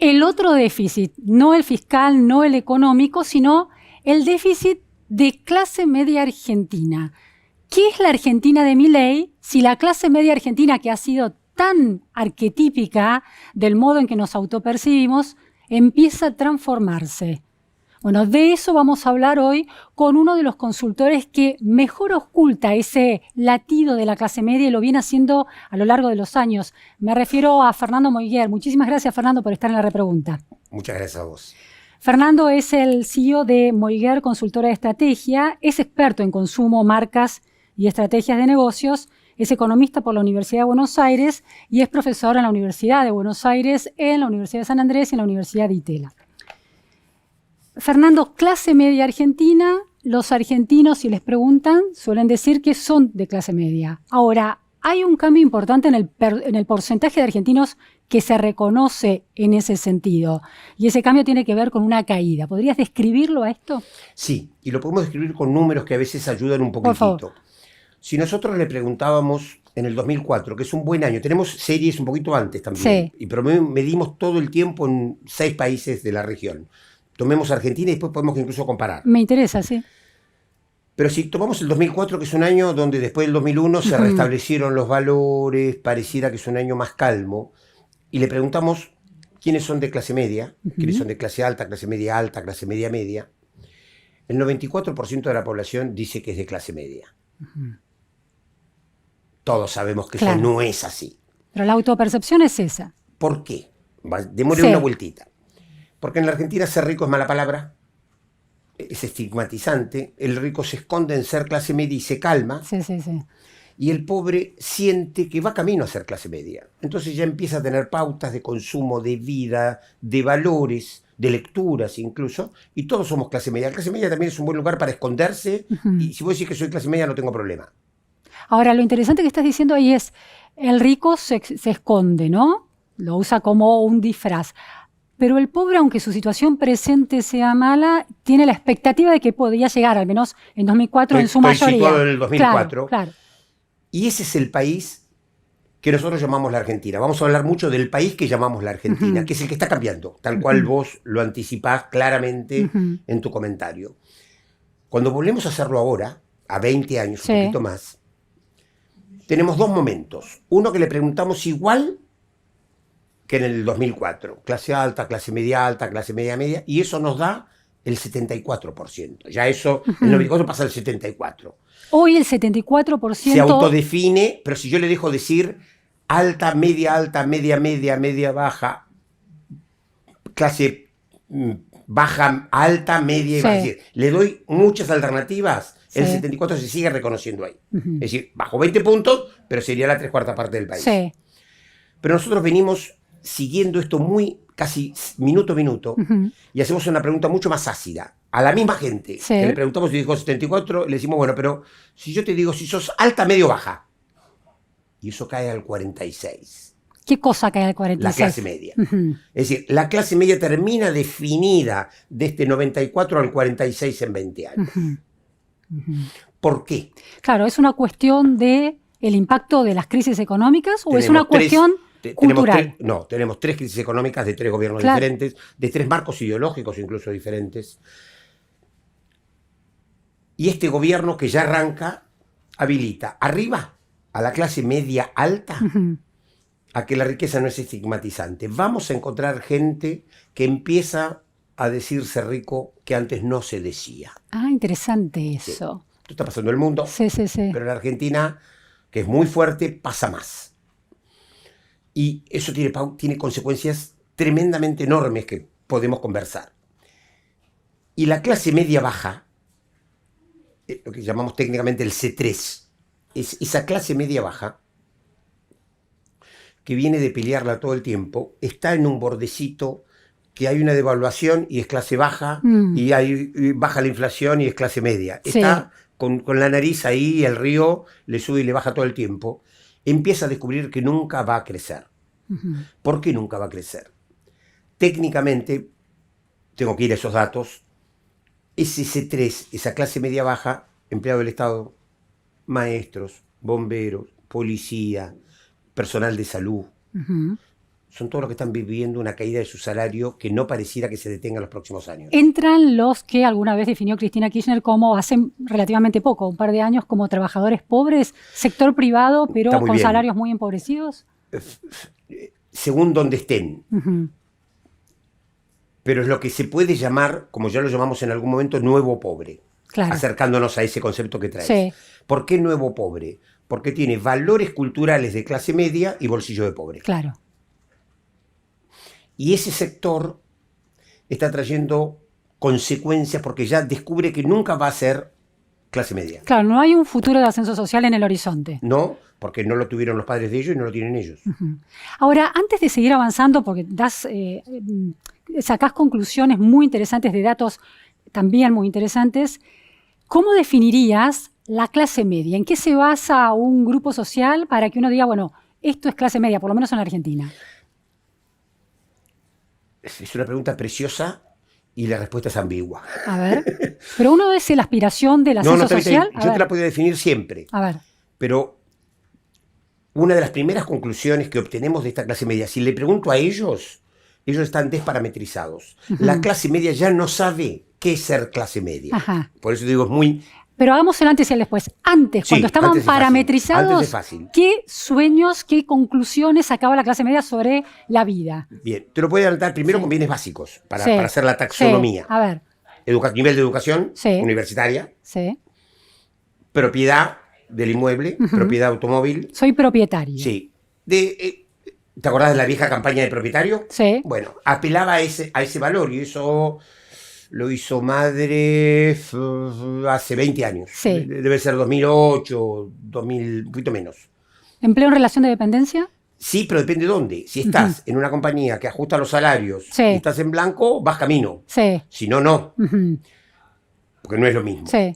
el otro déficit, no el fiscal, no el económico, sino el déficit de clase media argentina. ¿Qué es la Argentina de Milei si la clase media argentina, que ha sido tan arquetípica del modo en que nos autopercibimos, empieza a transformarse? Bueno, de eso vamos a hablar hoy con uno de los consultores que mejor oculta ese latido de la clase media y lo viene haciendo a lo largo de los años. Me refiero a Fernando Moiguer. Muchísimas gracias, Fernando, por estar en la repregunta. Muchas gracias a vos. Fernando es el CEO de Moiguer Consultora de Estrategia, es experto en consumo, marcas y estrategias de negocios, es economista por la Universidad de Buenos Aires y es profesor en la Universidad de Buenos Aires, en la Universidad de San Andrés y en la Universidad de Itela. Fernando, clase media argentina, los argentinos, si les preguntan, suelen decir que son de clase media. Ahora, hay un cambio importante en el porcentaje de argentinos que se reconoce en ese sentido. Y ese cambio tiene que ver con una caída. ¿Podrías describirlo a esto? Sí, y lo podemos describir con números que a veces ayudan un poquitito. Por favor. Si nosotros le preguntábamos en el 2004, que es un buen año, tenemos series un poquito antes también, Sí. pero medimos todo el tiempo en 6 países de la región. Tomemos Argentina y después podemos incluso comparar. Me interesa, sí. Pero si tomamos el 2004, que es un año donde después del 2001 se restablecieron los valores, pareciera que es un año más calmo, y le preguntamos quiénes son de clase media, quiénes son de clase alta, clase media, media, el 94% de la población dice que es de clase media. Todos sabemos que Claro. eso no es así. Pero la autopercepción es esa. ¿Por qué? Démosle Sí. una vueltita. Porque en la Argentina ser rico es mala palabra, es estigmatizante, el rico se esconde en ser clase media y se calma, Sí. y el pobre siente que va camino a ser clase media. Entonces ya empieza a tener pautas de consumo, de vida, de valores, de lecturas incluso, y todos somos clase media. La clase media también es un buen lugar para esconderse, y si vos decís que soy clase media no tengo problema. Ahora, lo interesante que estás diciendo ahí es, el rico se esconde, ¿no? Lo usa como un disfraz. Pero el pobre, aunque su situación presente sea mala, tiene la expectativa de que podría llegar, al menos en 2004, en su Estoy mayoría. situado en el 2004. Claro. Y ese es el país que nosotros llamamos la Argentina. Vamos a hablar mucho del país que llamamos la Argentina, que es el que está cambiando, tal cual vos lo anticipás claramente en tu comentario. Cuando volvemos a hacerlo ahora, a 20 años, Sí. un poquito más, tenemos 2 momentos. Uno que le preguntamos igual que en el 2004. Clase alta, clase media, y eso nos da el 74%. Ya eso, en el 94 pasa al 74%. Hoy el 74%... Se autodefine, pero si yo le dejo decir alta, media, baja, clase baja, alta, media, Sí. es decir, le doy muchas alternativas, el Sí. 74 se sigue reconociendo ahí. Es decir, bajo 20 puntos, pero sería la 3/4 parte del país. Sí. Pero nosotros venimos siguiendo esto muy casi minuto a minuto y hacemos una pregunta mucho más ácida. A la misma gente Sí. que le preguntamos y dijo 74, le decimos, bueno, pero si yo te digo si sos alta, medio, baja, y eso cae al 46. ¿Qué cosa cae al 46? La clase media. Es decir, la clase media termina definida de este 94 al 46 en 20 años. ¿Por qué? Claro, ¿es una cuestión de el impacto de las crisis económicas o es Tenemos una cuestión cultural? Tenemos 3 crisis económicas de 3 gobiernos Claro. diferentes, de 3 marcos ideológicos incluso diferentes. Y este gobierno que ya arranca habilita arriba a la clase media alta a que la riqueza no es estigmatizante. Vamos a encontrar gente que empieza a decirse rico que antes no se decía. Ah, interesante eso. Esto está pasando en el mundo, Sí. pero en la Argentina, que es muy fuerte, pasa más. Y eso tiene consecuencias tremendamente enormes que podemos conversar. Y la clase media baja, lo que llamamos técnicamente el C3, es esa clase media baja que viene de pelearla todo el tiempo, está en un bordecito que hay una devaluación y es clase baja, y baja la inflación y es clase media. Sí. Está con la nariz ahí, el río le sube y le baja todo el tiempo. Empieza a descubrir que nunca va a crecer. ¿Por qué nunca va a crecer? Técnicamente, tengo que ir a esos datos, ese C3, esa clase media baja, empleado del Estado, maestros, bomberos, policía, personal de salud, son todos los que están viviendo una caída de su salario que no pareciera que se detenga en los próximos años. Entran los que alguna vez definió Cristina Kirchner como hace relativamente poco, un par de años, como trabajadores pobres, sector privado, pero con bien. salarios muy empobrecidos. Según donde estén. Pero es lo que se puede llamar, como ya lo llamamos en algún momento, nuevo pobre. Claro. Acercándonos a ese concepto que traes. Sí. ¿Por qué nuevo pobre? Porque tiene valores culturales de clase media y bolsillo de pobre. Claro. Y ese sector está trayendo consecuencias porque ya descubre que nunca va a ser clase media. Claro, no hay un futuro de ascenso social en el horizonte. No, porque no lo tuvieron los padres de ellos y no lo tienen ellos. Ahora, antes de seguir avanzando, porque sacás conclusiones muy interesantes de datos también muy interesantes, ¿cómo definirías la clase media? ¿En qué se basa un grupo social para que uno diga, bueno, esto es clase media, por lo menos en la Argentina? Es una pregunta preciosa y la respuesta es ambigua. A ver, pero uno es la aspiración del ascenso social. Yo te la podría definir siempre. A ver. Pero una de las primeras conclusiones que obtenemos de esta clase media, si le pregunto a ellos están desparametrizados. La clase media ya no sabe qué es ser clase media. Ajá. Por eso digo, es muy... Pero hagamos el antes y el después. Antes, cuando estaban antes parametrizados, antes es fácil. ¿qué sueños, qué conclusiones sacaba la clase media sobre la vida? Bien, te lo puedo adelantar primero con bienes básicos, para hacer la taxonomía. Sí. A ver. Nivel de educación universitaria, propiedad del inmueble, propiedad automóvil. Soy propietario. Sí. ¿Te acordás de la vieja campaña de propietario? Sí. Bueno, apelaba a ese valor y eso... Lo hizo Madre hace 20 años. Sí. Debe ser 2008, 2000, un poquito menos. ¿Empleo en relación de dependencia? Sí, pero depende de dónde. Si estás en una compañía que ajusta los salarios y estás en blanco, vas camino. Sí. Si no, no. Porque no es lo mismo. Sí.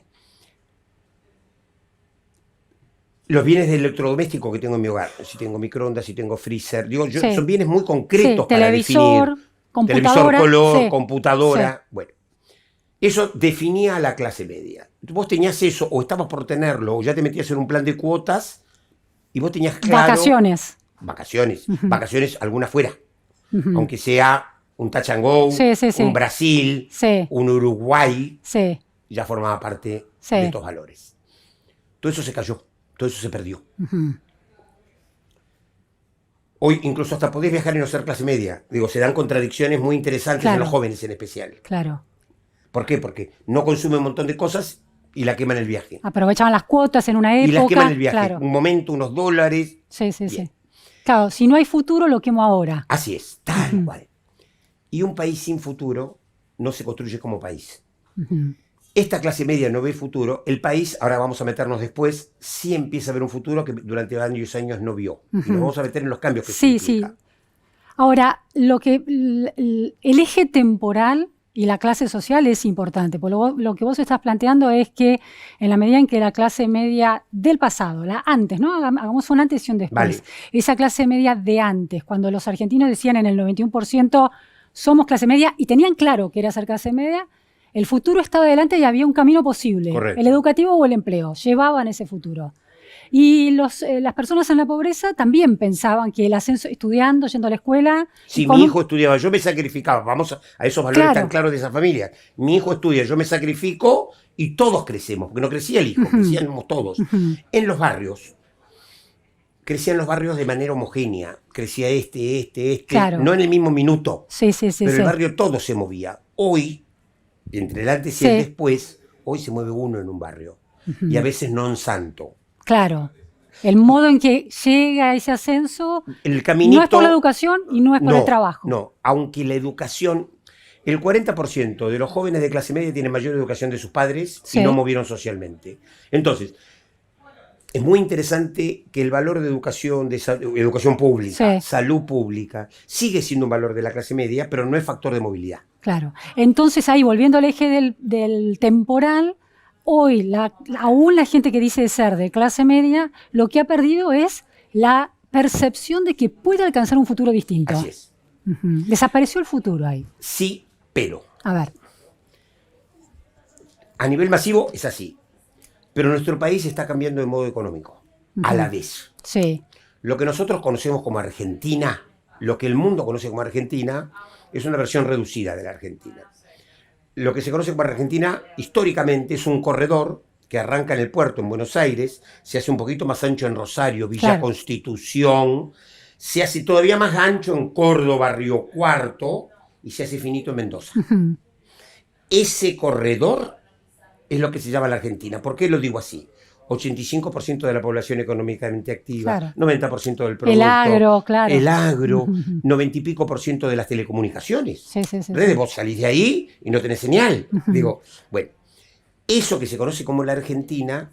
Los bienes de electrodoméstico que tengo en mi hogar, si tengo microondas, si tengo freezer, son bienes muy concretos para televisor, definir. Computadora. Televisor, color, computadora. Bueno. Eso definía a la clase media. Vos tenías eso, o estabas por tenerlo, o ya te metías en un plan de cuotas, y vos tenías claro... Vacaciones. Vacaciones, algunas fuera. Aunque sea un touch and go, un Brasil, un Uruguay, ya formaba parte de estos valores. Todo eso se cayó, todo eso se perdió. Hoy incluso hasta podés viajar y no ser clase media. Digo, se dan contradicciones muy interesantes en los jóvenes en especial. Claro. ¿Por qué? Porque no consumen un montón de cosas y la queman el viaje. Aprovechaban las cuotas en una época. Y las queman el viaje. Un momento, unos dólares. Sí. Claro, si no hay futuro, lo quemo ahora. Así es, tal cual. Y un país sin futuro no se construye como país. Esta clase media no ve futuro. El país, ahora vamos a meternos después, sí empieza a ver un futuro que durante varios años no vio. Y nos vamos a meter en los cambios que se implica. Ahora, el eje temporal y la clase social es importante, porque lo que vos estás planteando es que en la medida en que la clase media del pasado, la antes, ¿no? Hagamos un antes y un después. Esa clase media de antes, cuando los argentinos decían en el 91% somos clase media y tenían claro que era ser clase media, el futuro estaba adelante y había un camino posible. Correcto. El educativo o el empleo, llevaban ese futuro. Y las personas en la pobreza también pensaban que el ascenso, estudiando, yendo a la escuela... Si mi hijo estudiaba, yo me sacrificaba. Vamos a esos valores tan claros de esa familia. Mi hijo estudia, yo me sacrifico y todos crecemos. Porque no crecía el hijo, crecíamos todos. En los barrios, crecían los barrios de manera homogénea. Crecía Claro. No en el mismo minuto. Pero el sí. barrio todo se movía. Hoy, entre el antes y el después, hoy se mueve uno en un barrio. Y a veces non santo. Claro. El modo en que llega ese ascenso el caminito, no es por la educación y no es por el trabajo. No, aunque la educación... El 40% de los jóvenes de clase media tienen mayor educación de sus padres y no movieron socialmente. Entonces, es muy interesante que el valor de educación pública, salud pública, sigue siendo un valor de la clase media, pero no es factor de movilidad. Claro. Entonces ahí, volviendo al eje del temporal... Hoy, aún la gente que dice ser de clase media, lo que ha perdido es la percepción de que puede alcanzar un futuro distinto. Así es. Desapareció el futuro ahí. Sí, pero... A ver. A nivel masivo es así. Pero nuestro país está cambiando de modo económico. A la vez. Sí. Lo que nosotros conocemos como Argentina lo que el mundo conoce como Argentina es una versión reducida de la Argentina. Lo que se conoce como Argentina históricamente es un corredor que arranca en el puerto, en Buenos Aires, se hace un poquito más ancho en Rosario, Villa Claro. Constitución, se hace todavía más ancho en Córdoba, Río Cuarto, y se hace finito en Mendoza. Ujú. Ese corredor es lo que se llama la Argentina. ¿Por qué lo digo así? 85% de la población económicamente activa, Claro. 90% del producto. El agro, claro. El agro, Ujú, ujú. 90 y pico por ciento de las telecomunicaciones. Sí, sí, sí, Redes, sí. vos salís de ahí y no tenés señal. Ujú. Digo, bueno, eso que se conoce como la Argentina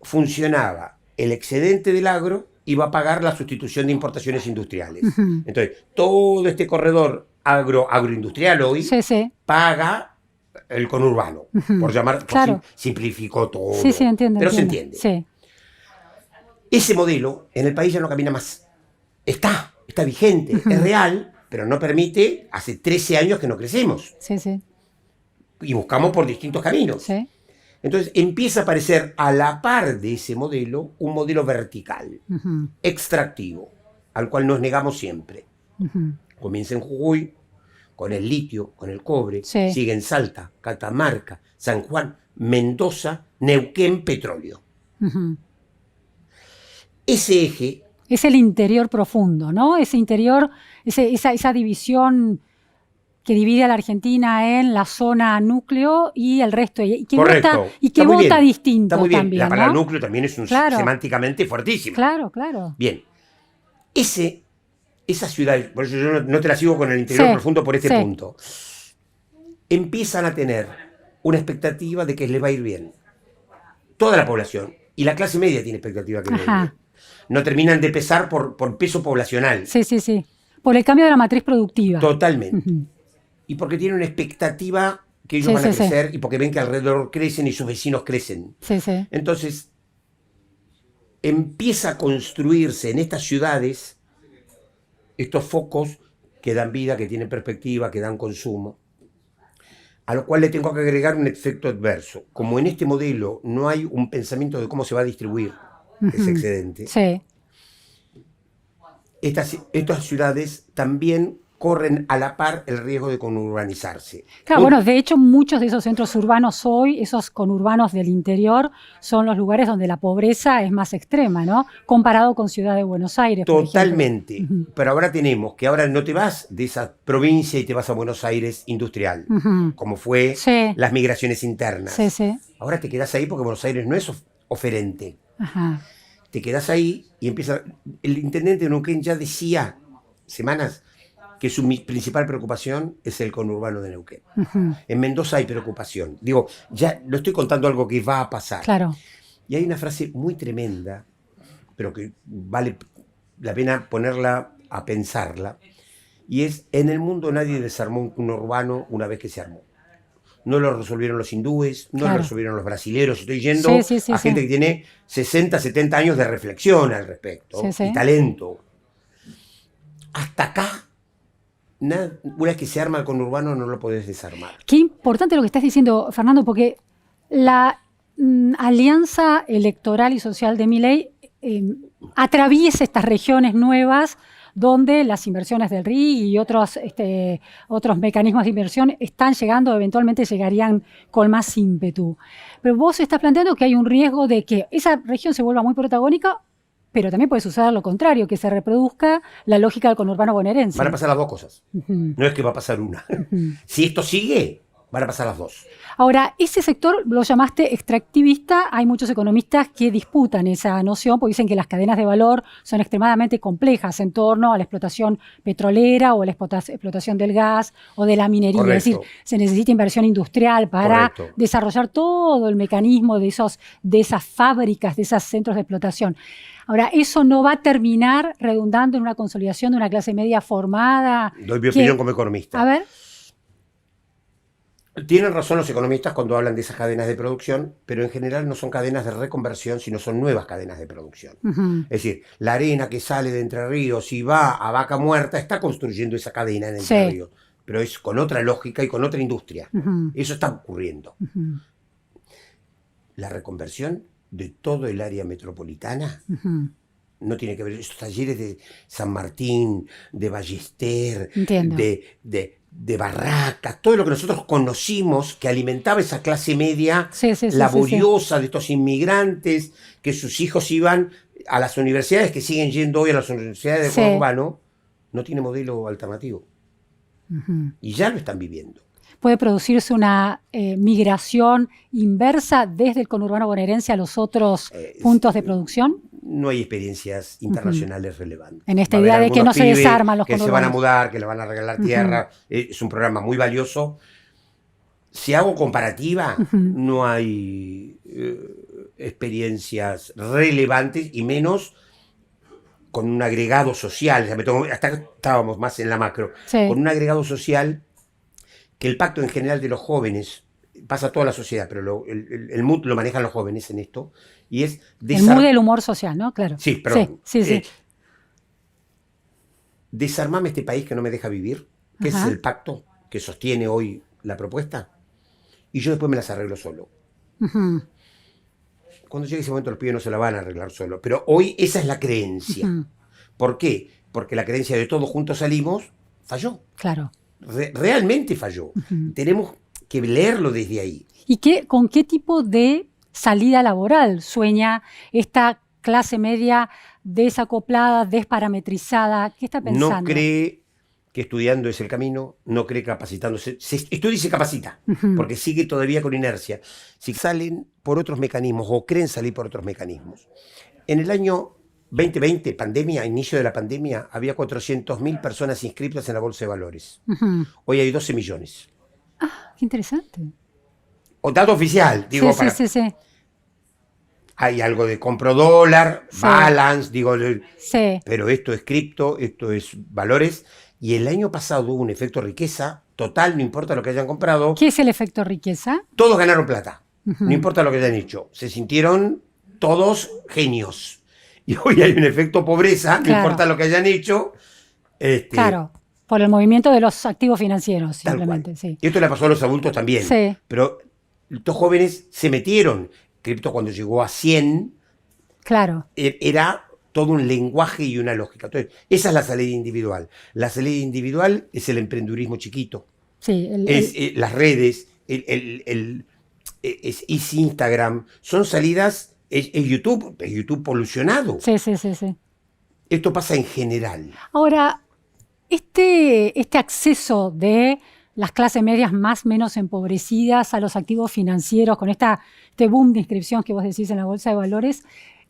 funcionaba. El excedente del agro iba a pagar la sustitución de importaciones industriales. Ujú. Entonces, todo este corredor agroindustrial hoy Sí, sí. paga el conurbano, Ujú. por llamar, Claro. simplificó todo. Sí, sí, entiendo. Pero entiendo. se entiende. Sí. Ese modelo en el país ya no camina más. Está vigente, Ujú. es real, pero no permite, hace 13 años que no crecemos. Sí, sí. Y buscamos por distintos caminos. Sí. Entonces empieza a aparecer a la par de ese modelo un modelo vertical, Ujú. extractivo, al cual nos negamos siempre. Ujú. Comienza en Jujuy, con el litio, con el cobre, Sí. sigue en Salta, Catamarca, San Juan, Mendoza, Neuquén, petróleo. Ujú. Ese eje, Es el interior profundo, ¿no? Ese interior, esa división que divide a la Argentina en la zona núcleo y el resto, y que correcto, vota, y está que muy vota bien, distinto está muy bien. también, La palabra ¿no? núcleo también es Claro. semánticamente fuertísima. Claro, claro. Bien, esa ciudad, por eso yo no te la sigo con el interior Sí, profundo por este sí. punto, empiezan a tener una expectativa de que les va a ir bien. Toda la población. Y la clase media tiene expectativa que les vaya Ajá. bien. No terminan de pesar por peso poblacional. Sí, sí, sí. Por el cambio de la matriz productiva. Totalmente. Ujú. Y porque tienen una expectativa que ellos Sí, van a sí, sí. crecer y porque ven que alrededor crecen y sus vecinos crecen. Sí, sí. Entonces, empieza a construirse en estas ciudades estos focos que dan vida, que tienen perspectiva, que dan consumo, a lo cual le tengo que agregar un efecto adverso. Como en este modelo no hay un pensamiento de cómo se va a distribuir ese Ujú. excedente, Sí. estas ciudades también corren a la par el riesgo de conurbanizarse. Claro, bueno, de hecho, muchos de esos centros urbanos hoy, esos conurbanos del interior, son los lugares donde la pobreza es más extrema, ¿no? Comparado con Ciudad de Buenos Aires, por ejemplo. Totalmente. Ujú. Pero ahora tenemos que ahora no te vas de esa provincia y te vas a Buenos Aires industrial, Ujú. como fue Sí. las migraciones internas. Sí, sí. Ahora te quedas ahí porque Buenos Aires no es oferente. Ajá. Te quedas ahí y empieza. El intendente de Neuquén ya decía semanas que su principal preocupación es el conurbano de Neuquén. Ujú. En Mendoza hay preocupación. Digo, ya lo estoy contando algo que va a pasar. Claro. Y hay una frase muy tremenda, pero que vale la pena ponerla a pensarla, y es: en el mundo nadie desarmó un conurbano una vez que se armó. No lo resolvieron los hindúes, no Claro. lo resolvieron los brasileros. Estoy yendo Sí, sí, sí, a sí. gente que tiene 60, 70 años de reflexión al respecto Sí, sí. y talento. Hasta acá, una vez que se arma el conurbano no lo podés desarmar. Qué importante lo que estás diciendo, Fernando, porque la alianza electoral y social de Milei atraviesa estas regiones nuevas donde las inversiones del RIG y otros mecanismos de inversión están llegando, eventualmente llegarían con más ímpetu. Pero vos estás planteando que hay un riesgo de que esa región se vuelva muy protagónica, pero también puede suceder lo contrario, que se reproduzca la lógica del conurbano bonaerense. Van a pasar las dos cosas. Ujú. No es que va a pasar una. Ujú. Si esto sigue, van a pasar las dos. Ahora, ese sector lo llamaste extractivista. Hay muchos economistas que disputan esa noción porque dicen que las cadenas de valor son extremadamente complejas en torno a la explotación petrolera o a la explotación del gas o de la minería. Correcto. Es decir, se necesita inversión industrial para Correcto. desarrollar todo el mecanismo de esas fábricas, de esos centros de explotación. Ahora, eso no va a terminar redundando en una consolidación de una clase media formada. Doy mi opinión como economista. A ver. Tienen razón los economistas cuando hablan de esas cadenas de producción, pero en general no son cadenas de reconversión, sino son nuevas cadenas de producción. Uh-huh. Es decir, la arena que sale de Entre Ríos y va a Vaca Muerta está construyendo esa cadena en Entre Ríos, pero es con otra lógica y con otra industria. Uh-huh. Eso está ocurriendo. Uh-huh. La reconversión de todo el área metropolitana uh-huh. no tiene que ver. Estos talleres de San Martín, de Ballester, Entiendo. de Barracas, todo lo que nosotros conocimos que alimentaba esa clase media Sí, sí, sí, laboriosa de estos inmigrantes, que sus hijos iban a las universidades, que siguen yendo hoy a las universidades de Sí. conurbano, no tiene modelo alternativo. Ujú. Y ya lo están viviendo. ¿Puede producirse una migración inversa desde el conurbano bonaerense a los otros puntos de producción? No hay experiencias internacionales relevantes. En esta Va a haber idea de que algunos no se pibes desarman los que se van a conurbanos. mudar, que le van a regalar tierra. Es un programa muy valioso. Si hago comparativa, no hay experiencias relevantes y menos con un agregado social. Hasta estábamos más en la macro. Sí. Con un agregado social que el pacto en general de los jóvenes, pasa a toda la sociedad, pero el mood lo manejan los jóvenes en esto, y es El mood del humor social, ¿no? Claro. Sí, perdón. Sí. Desarmame este país que no me deja vivir, que ese es el pacto que sostiene hoy la propuesta, y yo después me las arreglo solo. Ujú. Cuando llegue ese momento los pibes no se la van a arreglar solo, pero hoy esa es la creencia. ¿Por qué? Porque la creencia de todos juntos salimos falló. Claro. Realmente falló. Tenemos que leerlo desde ahí. ¿Y con qué tipo de salida laboral sueña esta clase media desacoplada, desparametrizada? ¿Qué está pensando? No cree que estudiando es el camino, no cree capacitándose. Estudia y se capacita, porque sigue todavía con inercia. Si salen por otros mecanismos o creen salir por otros mecanismos. En el año 2020, pandemia, inicio de la pandemia, había 400.000 personas inscritas en la Bolsa de Valores. Hoy hay 12 millones. Ah, qué interesante. O dato oficial, digo, Sí. Hay algo de compro dólar, balance, digo, Sí. pero esto es cripto, esto es valores. Y el año pasado hubo un efecto riqueza total, no importa lo que hayan comprado. ¿Qué es el efecto riqueza? Todos ganaron plata, no importa lo que hayan hecho. Se sintieron todos genios. Y hoy hay un efecto pobreza, no importa lo que hayan hecho. Claro, por el movimiento de los activos financieros, simplemente. Sí. Y esto le pasó a los adultos también. Sí. Pero estos jóvenes se metieron. Cripto cuando llegó a 100, claro, era todo un lenguaje y una lógica. Entonces, esa es la salida individual. La salida individual es el emprendurismo chiquito. Sí, Las redes, es Instagram. Son salidas, es YouTube polucionado. Sí. Esto pasa en general. Ahora, este acceso de las clases medias más o menos empobrecidas a los activos financieros, con este boom de inscripción que vos decís en la Bolsa de Valores,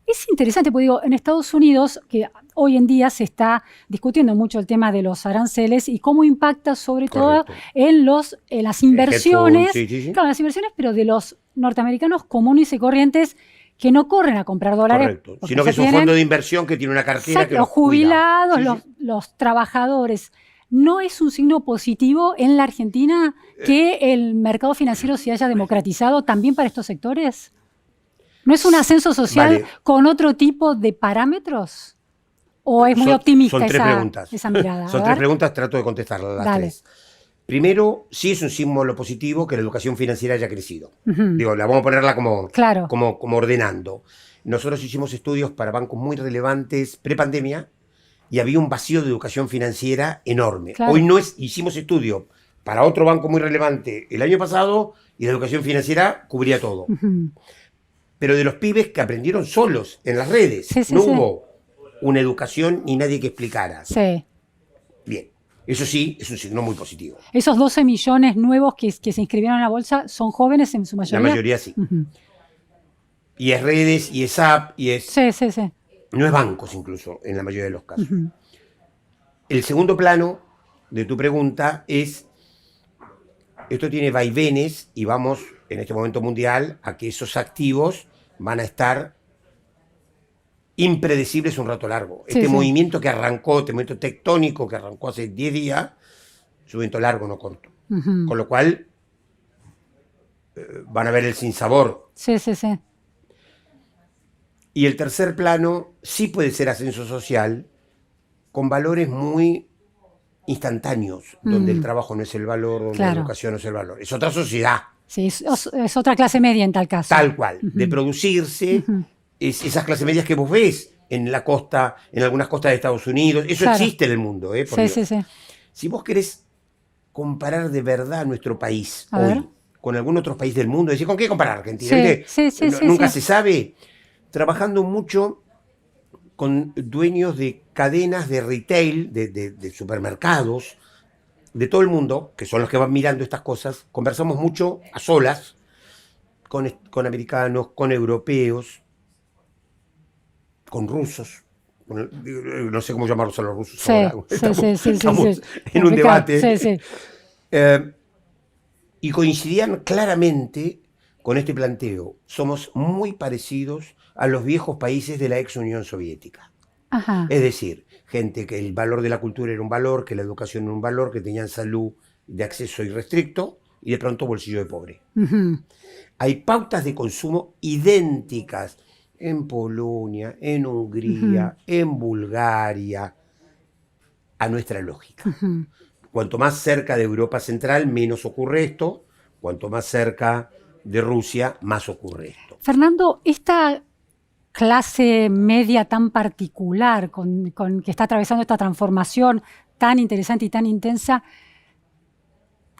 es interesante, porque digo, en Estados Unidos, que hoy en día se está discutiendo mucho el tema de los aranceles y cómo impacta sobre todo en las inversiones, claro, las inversiones, pero de los norteamericanos comunes y corrientes que no corren a comprar dólares. Correcto, sino que es un fondo de inversión que tiene una cartera que los jubilados, los trabajadores. ¿No es un signo positivo en la Argentina que el mercado financiero se haya democratizado también para estos sectores? ¿No es un ascenso social con otro tipo de parámetros? ¿O es muy optimista esa mirada? Son 3 preguntas, trato de contestarlas las 3. Primero, sí es un símbolo positivo que la educación financiera haya crecido. Digo, la vamos a ponerla como ordenando. Nosotros hicimos estudios para bancos muy relevantes pre-pandemia y había un vacío de educación financiera enorme. Hoy hicimos estudio para otro banco muy relevante el año pasado y la educación financiera cubría todo. Pero de los pibes que aprendieron solos en las redes, no hubo una educación ni nadie que explicara. Bien, eso sí es un signo muy positivo. ¿Esos 12 millones nuevos que se inscribieron en la bolsa son jóvenes en su mayoría? La mayoría sí. Y es redes, y es app, y es... Sí. No es bancos incluso, en la mayoría de los casos. El segundo plano de tu pregunta es, esto tiene vaivenes y vamos en este momento mundial a que esos activos van a estar impredecibles un rato largo. Movimiento que arrancó, este movimiento tectónico que arrancó hace 10 días, es un movimiento largo, no corto. Con lo cual van a ver el sinsabor. Sí. Y el tercer plano sí puede ser ascenso social con valores muy instantáneos, donde el trabajo no es el valor, donde la educación no es el valor. Es otra sociedad. Sí, es otra clase media en tal caso. Tal cual. De producirse, es esas clases medias que vos ves en la costa, en algunas costas de Estados Unidos. Eso Claro. existe en el mundo, por Sí, Dios. sí, sí. Si vos querés comparar de verdad nuestro país A hoy ver. con algún otro país del mundo, decís, ¿con qué comparar Argentina? Sí, ¿Viste? sí, sí, sí, Nunca sí. se sabe. Trabajando mucho con dueños de cadenas de retail, de supermercados, de todo el mundo, que son los que van mirando estas cosas, conversamos mucho a solas, con americanos, con europeos, con rusos. No sé cómo llamarlos a los rusos Sí, ahora. sí, Estamos, sí, sí, sí, estamos sí. en un Complicado. debate. Sí, sí. Y coincidían claramente con este planteo. Somos muy parecidos a los viejos países de la ex Unión Soviética. Ajá. Es decir, gente que el valor de la cultura era un valor, que la educación era un valor, que tenían salud de acceso irrestricto y de pronto bolsillo de pobre. Ujú. Hay pautas de consumo idénticas en Polonia, en Hungría, en Bulgaria, a nuestra lógica. Ujú. Cuanto más cerca de Europa Central, menos ocurre esto. Cuanto más cerca de Rusia, más ocurre esto. Fernando, esta clase media tan particular que está atravesando esta transformación tan interesante y tan intensa,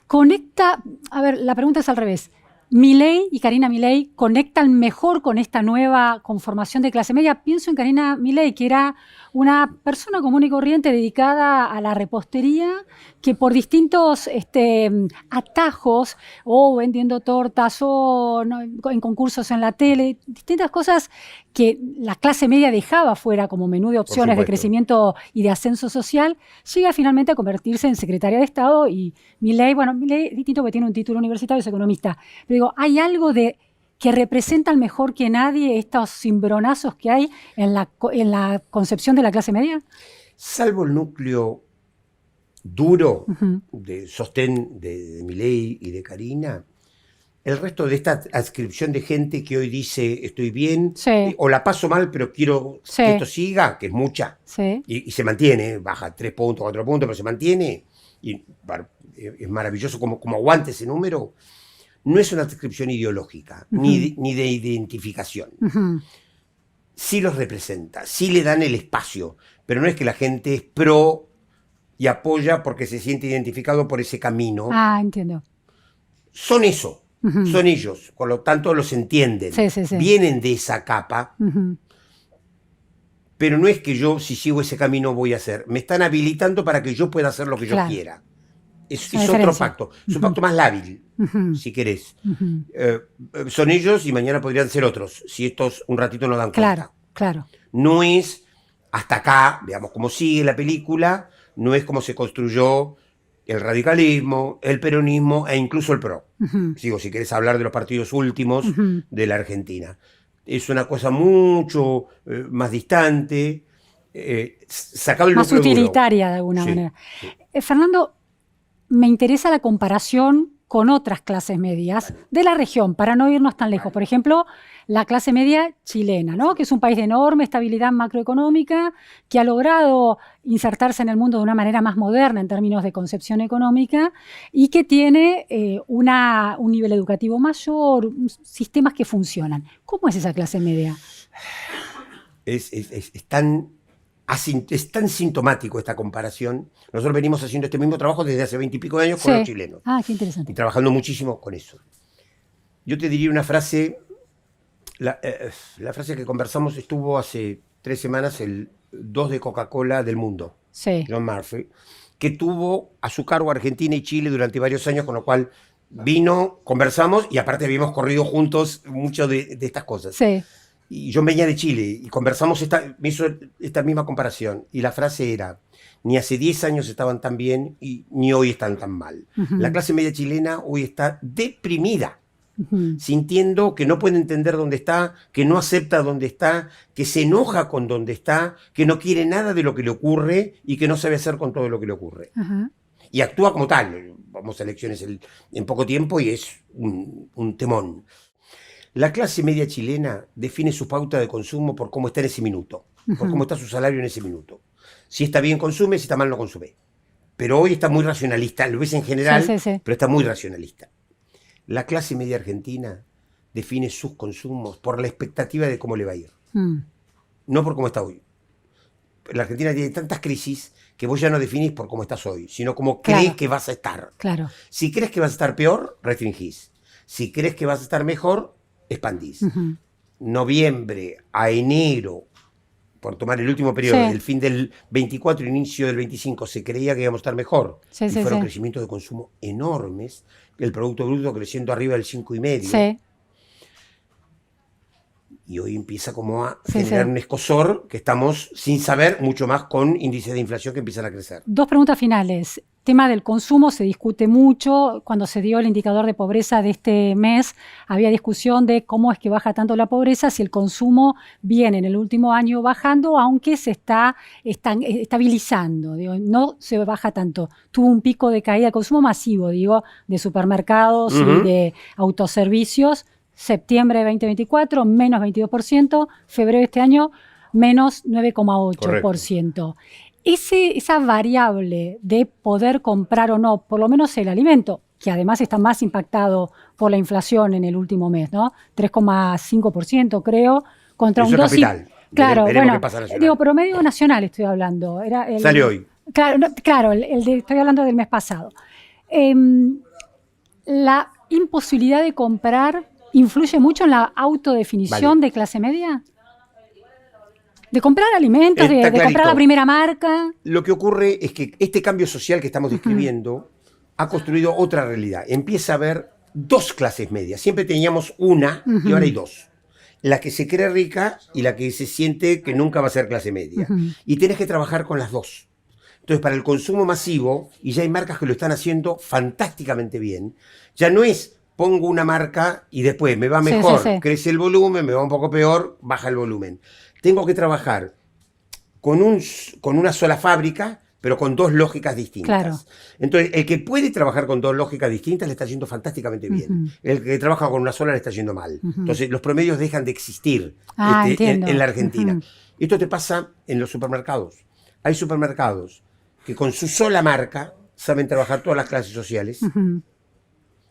conecta, a ver, la pregunta es al revés. Milei y Karina Milei conectan mejor con esta nueva conformación de clase media. Pienso en Karina Milei, que era una persona común y corriente dedicada a la repostería, que por distintos atajos, o vendiendo tortas, o no, en concursos en la tele, distintas cosas que la clase media dejaba fuera como menú de opciones de supuesto. crecimiento y de ascenso social, llega finalmente a convertirse en secretaria de Estado. Y Milei es distinto porque tiene un título universitario, es economista. Pero digo, hay algo que representan mejor que nadie estos cimbronazos que hay en la concepción de la clase media. Salvo el núcleo duro Ujú. de sostén de Milei y de Karina, el resto de esta adscripción de gente que hoy dice estoy bien, Sí. o la paso mal, pero quiero Sí. que esto siga, que es mucha, Sí. y se mantiene, baja 3 puntos, 4 puntos, pero se mantiene, y es maravilloso como aguante ese número. No es una adscripción ideológica, ni de identificación. Ujú. Sí los representa, sí le dan el espacio, pero no es que la gente es pro y apoya porque se siente identificado por ese camino. Ah, entiendo. Son eso, Ujú. son ellos, por lo tanto los entienden, Sí, sí, sí. vienen de esa capa, Ujú. pero no es que yo, si sigo ese camino, voy a hacer. Me están habilitando para que yo pueda hacer lo que yo Claro. quiera. Es Una otro diferencia. pacto, es un pacto más lábil, Ujú. si querés. Ujú. Son ellos y mañana podrían ser otros, si estos un ratito no dan Claro, cuenta. claro. No es hasta acá, veamos cómo sigue la película, no es como se construyó el radicalismo, el peronismo e incluso el PRO. Ujú. Digo, si querés hablar de los partidos últimos Ujú. de la Argentina. Es una cosa mucho más distante, sacado el Más núcleo duro. utilitaria de alguna Sí, manera. sí. Fernando, me interesa la comparación con otras clases medias de la región, para no irnos tan lejos. Por ejemplo, la clase media chilena, ¿no? Que es un país de enorme estabilidad macroeconómica, que ha logrado insertarse en el mundo de una manera más moderna en términos de concepción económica y que tiene un nivel educativo mayor, sistemas que funcionan. ¿Cómo es esa clase media? Es tan sintomático esta comparación. Nosotros venimos haciendo este mismo trabajo desde hace 20 y pico de años con Sí. los chilenos. Ah, qué interesante. Y trabajando muchísimo con eso. Yo te diría una frase, la frase que conversamos estuvo hace 3 semanas, el 2 de Coca-Cola del mundo, Sí. John Murphy, que tuvo a su cargo Argentina y Chile durante varios años, con lo cual vino, conversamos y aparte habíamos corrido juntos mucho de estas cosas. Sí. Y yo venía de Chile y conversamos, me hizo esta misma comparación. Y la frase era, ni hace 10 años estaban tan bien y ni hoy están tan mal. Ujú. La clase media chilena hoy está deprimida, Ujú. sintiendo que no puede entender dónde está, que no acepta dónde está, que se enoja con dónde está, que no quiere nada de lo que le ocurre y que no sabe hacer con todo lo que le ocurre. Ajá. Y actúa como tal. Vamos a elecciones en poco tiempo y es un temón. La clase media chilena define su pauta de consumo por cómo está en ese minuto, por cómo está su salario en ese minuto. Si está bien consume, si está mal no consume. Pero hoy está muy racionalista, lo ves en general, Sí, sí, sí. pero está muy racionalista. La clase media argentina define sus consumos por la expectativa de cómo le va a ir. Mm. no por cómo está hoy. La Argentina tiene tantas crisis que vos ya no definís por cómo estás hoy, sino cómo crees que vas a estar. Claro. Si crees que vas a estar peor, restringís. Si crees que vas a estar mejor, expandís. Noviembre a enero, por tomar el último periodo, del fin del 24 e inicio del 25, se creía que íbamos a estar mejor. Y fueron crecimientos de consumo enormes, el Producto Bruto creciendo arriba del 5,5. Sí. Y hoy empieza como a generar un escozor que estamos sin saber, mucho más con índices de inflación que empiezan a crecer. 2 preguntas finales. Tema del consumo se discute mucho. Cuando se dio el indicador de pobreza de este mes, había discusión de cómo es que baja tanto la pobreza, si el consumo viene en el último año bajando, aunque se está estabilizando. Digo, no se baja tanto. Tuvo un pico de caída de consumo masivo, digo, de supermercados y de autoservicios. Septiembre de 2024, menos 22%, febrero de este año, menos 9,8%. Esa variable de poder comprar o no, por lo menos el alimento, que además está más impactado por la inflación en el último mes, ¿no? 3,5% creo, contra eso un 2%. Capital. Claro, bueno, digo, promedio nacional estoy hablando. Sale hoy. Claro, estoy hablando del mes pasado. La imposibilidad de comprar ¿influye mucho en la autodefinición de clase media? De comprar alimentos, de comprar la primera marca. Lo que ocurre es que este cambio social que estamos describiendo ha construido otra realidad. Empieza a haber 2 clases medias. Siempre teníamos una y ahora hay 2. La que se cree rica y la que se siente que nunca va a ser clase media. Y tenés que trabajar con las 2. Entonces, para el consumo masivo, y ya hay marcas que lo están haciendo fantásticamente bien, ya no es pongo una marca y después me va mejor, crece el volumen, me va un poco peor, baja el volumen. Tengo que trabajar con una sola fábrica, pero con 2 lógicas distintas. Claro. Entonces, el que puede trabajar con 2 lógicas distintas le está yendo fantásticamente bien. El que trabaja con una sola le está yendo mal. Entonces, los promedios dejan de existir en la Argentina. Esto te pasa en los supermercados. Hay supermercados que con su sola marca saben trabajar todas las clases sociales.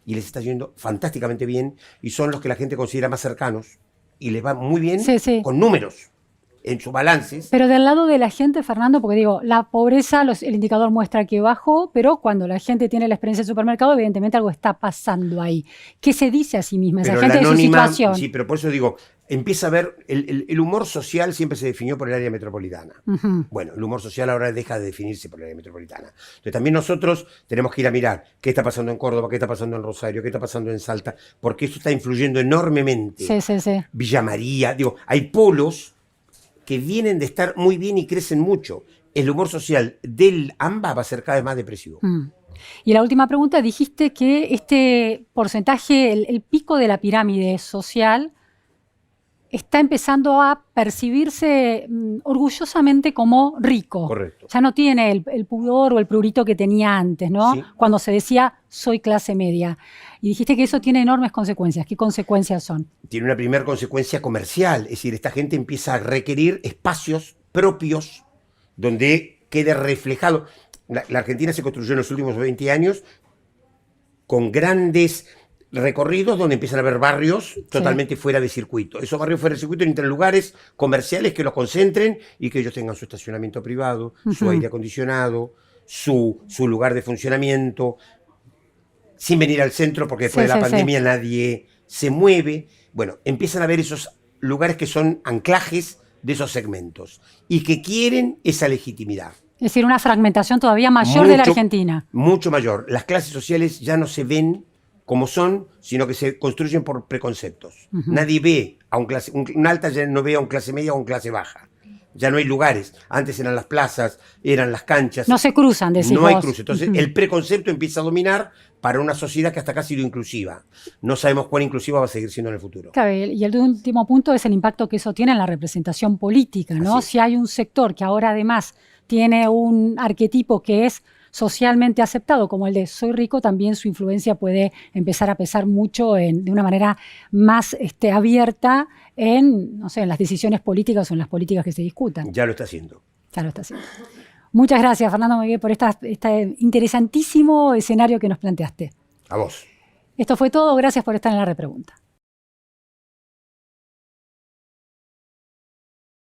Y les está yendo fantásticamente bien, y son los que la gente considera más cercanos, y les va muy bien con números en sus balances. Pero del lado de la gente, Fernando, porque digo, la pobreza, el indicador muestra que bajó, pero cuando la gente tiene la experiencia del supermercado, evidentemente algo está pasando ahí. ¿Qué se dice a sí misma esa gente de su situación? Sí, pero por eso digo, empieza a ver, el humor social siempre se definió por el área metropolitana. Bueno, el humor social ahora deja de definirse por el área metropolitana. Entonces también nosotros tenemos que ir a mirar qué está pasando en Córdoba, qué está pasando en Rosario, qué está pasando en Salta, porque eso está influyendo enormemente. Villa María, digo, hay polos que vienen de estar muy bien y crecen mucho. El humor social del AMBA va a ser cada vez más depresivo. Y la última pregunta, dijiste que este porcentaje, el pico de la pirámide social, está empezando a percibirse orgullosamente como rico. Correcto. Ya no tiene el pudor o el prurito que tenía antes, ¿no? Sí. Cuando se decía, soy clase media. Y dijiste que eso tiene enormes consecuencias. ¿Qué consecuencias son? Tiene una primera consecuencia comercial. Es decir, esta gente empieza a requerir espacios propios donde quede reflejado. La Argentina se construyó en los últimos 20 años con grandes recorridos donde empiezan a haber barrios totalmente fuera de circuito. Esos barrios fuera de circuito necesitan lugares comerciales que los concentren y que ellos tengan su estacionamiento privado, su aire acondicionado, su lugar de funcionamiento, sin venir al centro porque después de la pandemia nadie se mueve. Bueno, empiezan a haber esos lugares que son anclajes de esos segmentos y que quieren esa legitimidad. Es decir, una fragmentación todavía mayor de la Argentina. Mucho mayor. Las clases sociales ya no se ven como son, sino que se construyen por preconceptos. Nadie ve a un alta, ya no ve a un clase media o un clase baja. Ya no hay lugares. Antes eran las plazas, eran las canchas. No se cruzan, decís No vos. hay cruce. Entonces, el preconcepto empieza a dominar para una sociedad que hasta acá ha sido inclusiva. No sabemos cuán inclusiva va a seguir siendo en el futuro. Claro, y el último punto es el impacto que eso tiene en la representación política, ¿no? Si hay un sector que ahora además tiene un arquetipo que es socialmente aceptado, como el de soy rico, también su influencia puede empezar a pesar mucho de una manera más abierta en, no sé, en las decisiones políticas o en las políticas que se discutan. Ya lo está haciendo. Ya lo está haciendo. Muchas gracias, Fernando Megué, por este interesantísimo escenario que nos planteaste. A vos. Esto fue todo. Gracias por estar en la repregunta.